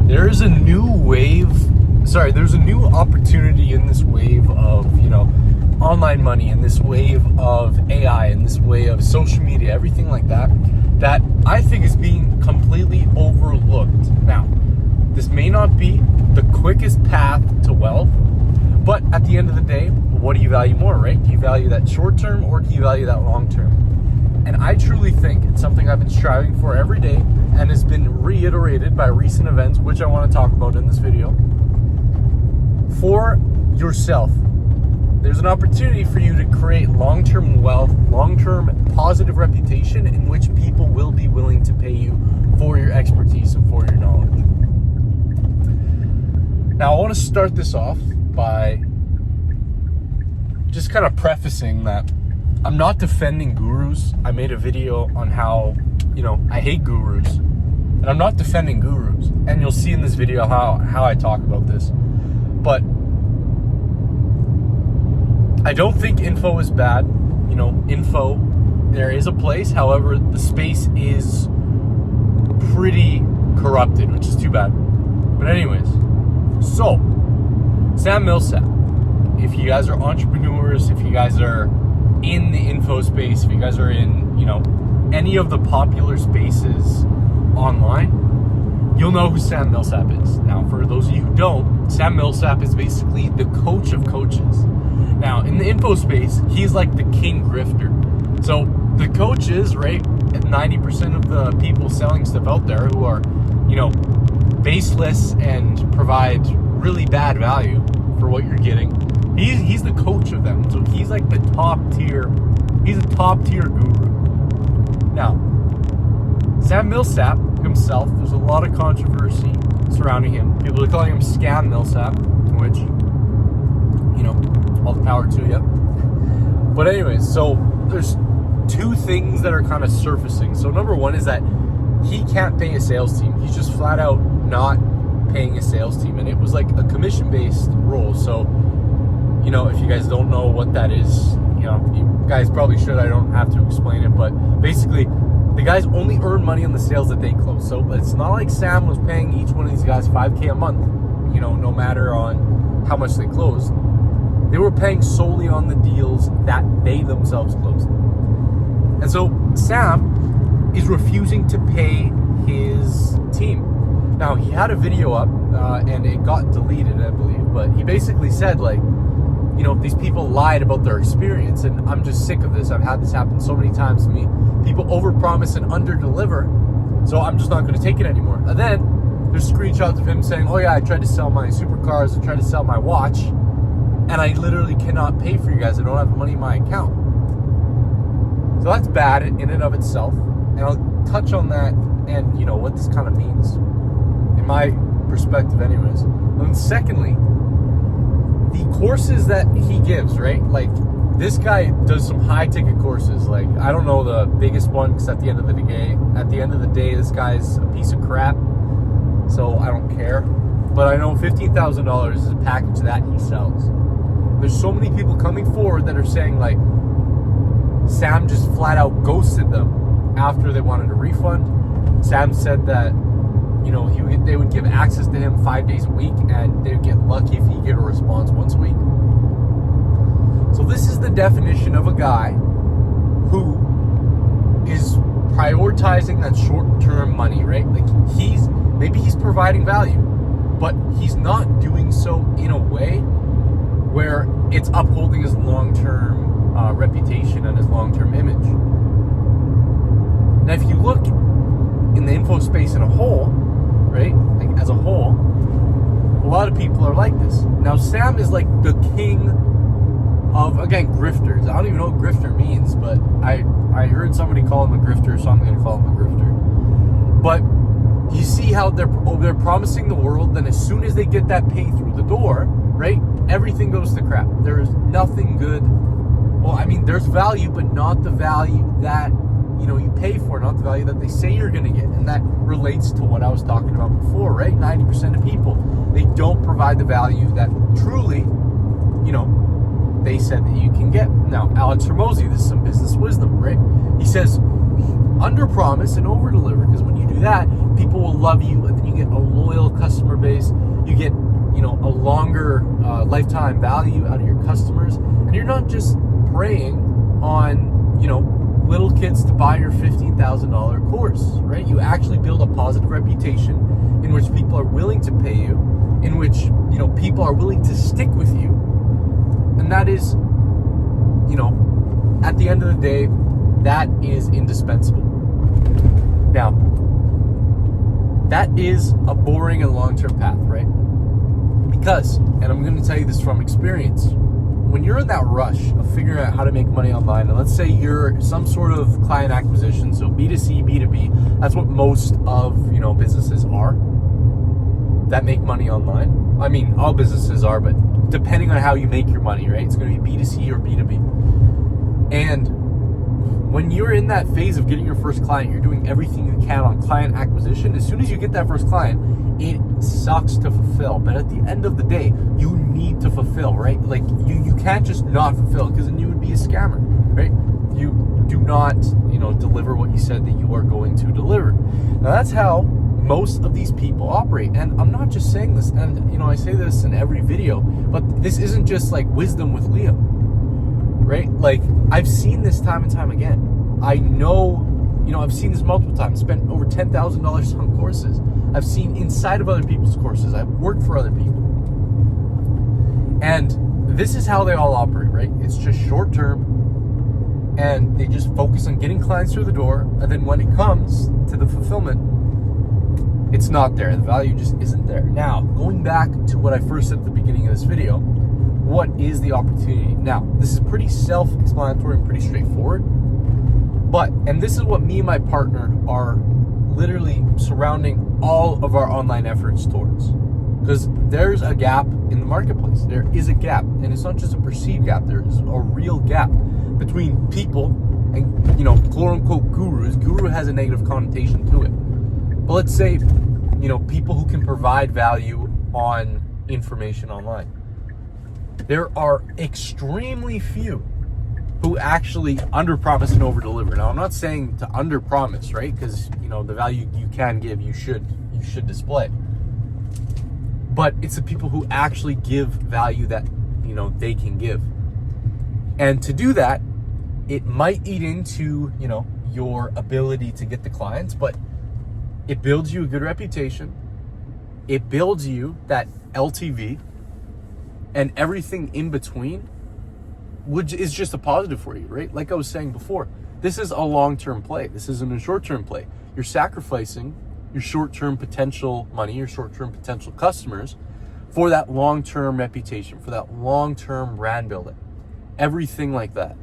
there's a new opportunity in this wave of, online money, and this wave of AI, and this wave of social media, everything like that I think is being completely overlooked. Now, this may not be the quickest path to wealth, but at the end of the day, what do you value more, right? Do you value that short term, or do you value that long term? And I truly think it's something I've been striving for every day, and has been reiterated by recent events, which I want to talk about in this video. For yourself, there's an opportunity for you to create long-term wealth, long-term positive reputation in which people will be willing to pay you for your expertise and for your knowledge. Now, I want to start this off by just kind of prefacing that I'm not defending gurus. I made a video on how, I hate gurus, and I'm not defending gurus. And you'll see in this video how I talk about this. But I don't think info is bad. Info, there is a place. However, the space is pretty corrupted, which is too bad. But anyways, so Sam Milsap, if you guys are entrepreneurs, if you guys are in the info space, if you guys are in, any of the popular spaces online, you'll know who Sam Milsap is. Now, for those of you who don't, Sam Milsap is basically the coach of coaches. Now, in the info space, he's like the king grifter. So the coaches, right, and 90% of the people selling stuff out there who are, baseless and provide really bad value for what you're getting, he's the coach of them. So he's like the top tier guru. Now, Sam Milsap himself, there's a lot of controversy surrounding him. People are calling him Scam Milsap, which, all the power to you. But anyways, so there's two things that are kind of surfacing. So number one is that he can't pay a sales team. He's just flat out not paying a sales team. And it was like a commission-based role. So, if you guys don't know what that is, you guys probably should. I don't have to explain it. But basically, the guys only earn money on the sales that they close. So it's not like Sam was paying each one of these guys $5,000 a month, no matter on how much they closed. They were paying solely on the deals that they themselves closed. And so Sam is refusing to pay his team. Now, he had a video up, and it got deleted, I believe. But he basically said, these people lied about their experience, and I'm just sick of this. I've had this happen so many times to me. People overpromise and underdeliver, so I'm just not going to take it anymore. And then there's screenshots of him saying, oh yeah, I tried to sell my supercars, I tried to sell my watch, and I literally cannot pay for you guys. I don't have money in my account. So that's bad in and of itself, and I'll touch on that and what this kind of means in my perspective anyways. And then secondly, the courses that he gives, right? Like, this guy does some high ticket courses. Like, I don't know the biggest one, because at the end of the day, this guy's a piece of crap. So I don't care. But I know $15,000 is a package that he sells. There's so many people coming forward that are saying, like, Sam just flat out ghosted them after they wanted a refund. Sam said that, they would give access to him 5 days a week, and they would get lucky if he get a response once a week. So this is the definition of a guy who is prioritizing that short-term money, right? Like, maybe he's providing value, but he's not doing so in a way where it's upholding his long-term reputation and his long-term image. Now, if you look in the info space in a whole, right, like as a whole, a lot of people are like this. Now, Sam is like the king of, again, grifters. I don't even know what grifter means, but I heard somebody call him a grifter, so I'm going to call him a grifter. But you see how they're promising the world, then as soon as they get that pay through the door, right, everything goes to crap. There is nothing good. Well, I mean, there's value, but not the value that you pay for, not the value that they say you're going to get. And that relates to what I was talking about before, right? 90% of people, they don't provide the value that truly, they said that you can get. Now, Alex Hormozy, this is some business wisdom, right? He says, under promise and over deliver, because when you do that, people will love you, and then you get a loyal customer a longer lifetime value out of your customers, and you're not just preying on, little kids to buy your $15,000 course, right? You actually build a positive reputation in which people are willing to pay you, in which, people are willing to stick with you. And that is, at the end of the day, that is indispensable. Now, that is a boring and long-term path, right? Because, and I'm going to tell you this from experience, when you're in that rush of figuring out how to make money online, and let's say you're some sort of client acquisition, so B2C, B2B, that's what most of, businesses are that make money online. I mean, all businesses are, but depending on how you make your money, right? It's going to be B2C or B2B. And when you're in that phase of getting your first client, you're doing everything you can on client acquisition. As soon as you get that first client, it sucks to fulfill. But at the end of the day, you need to fulfill, right? Like you can't just not fulfill, because then you would be a scammer, right? You do not, deliver what you said that you are going to deliver. Now that's how most of these people operate. And I'm not just saying this, and I say this in every video, but this isn't just like wisdom with Liam, right? Like I've seen this time and time again. I know, I've seen this multiple times. Spent over $10,000 on courses. I've seen inside of other people's courses. I've worked for other people. And this is how they all operate, right? It's just short term, and they just focus on getting clients through the door. And then when it comes to the fulfillment, it's not there. The value just isn't there. Now, going back to what I first said at the beginning of this video, what is the opportunity? Now, this is pretty self-explanatory and pretty straightforward. And this is what me and my partner are literally surrounding all of our online efforts towards. Because there's a gap in the marketplace. There is a gap. And it's not just a perceived gap. There is a real gap between people and, quote unquote gurus. Guru has a negative connotation to it. But let's say, people who can provide value on information online. There are extremely few who actually underpromise and overdeliver. Now, I'm not saying to underpromise, right? Because, the value you can give, you should display. But it's the people who actually give value that, they can give. And to do that, it might eat into, your ability to get the clients, but it builds you a good reputation. It builds you that LTV, and everything in between, which is just a positive for you, right? Like I was saying before, this is a long-term play. This isn't a short-term play. You're sacrificing your short-term potential money, your short-term potential customers for that long-term reputation, for that long-term brand building, everything like that.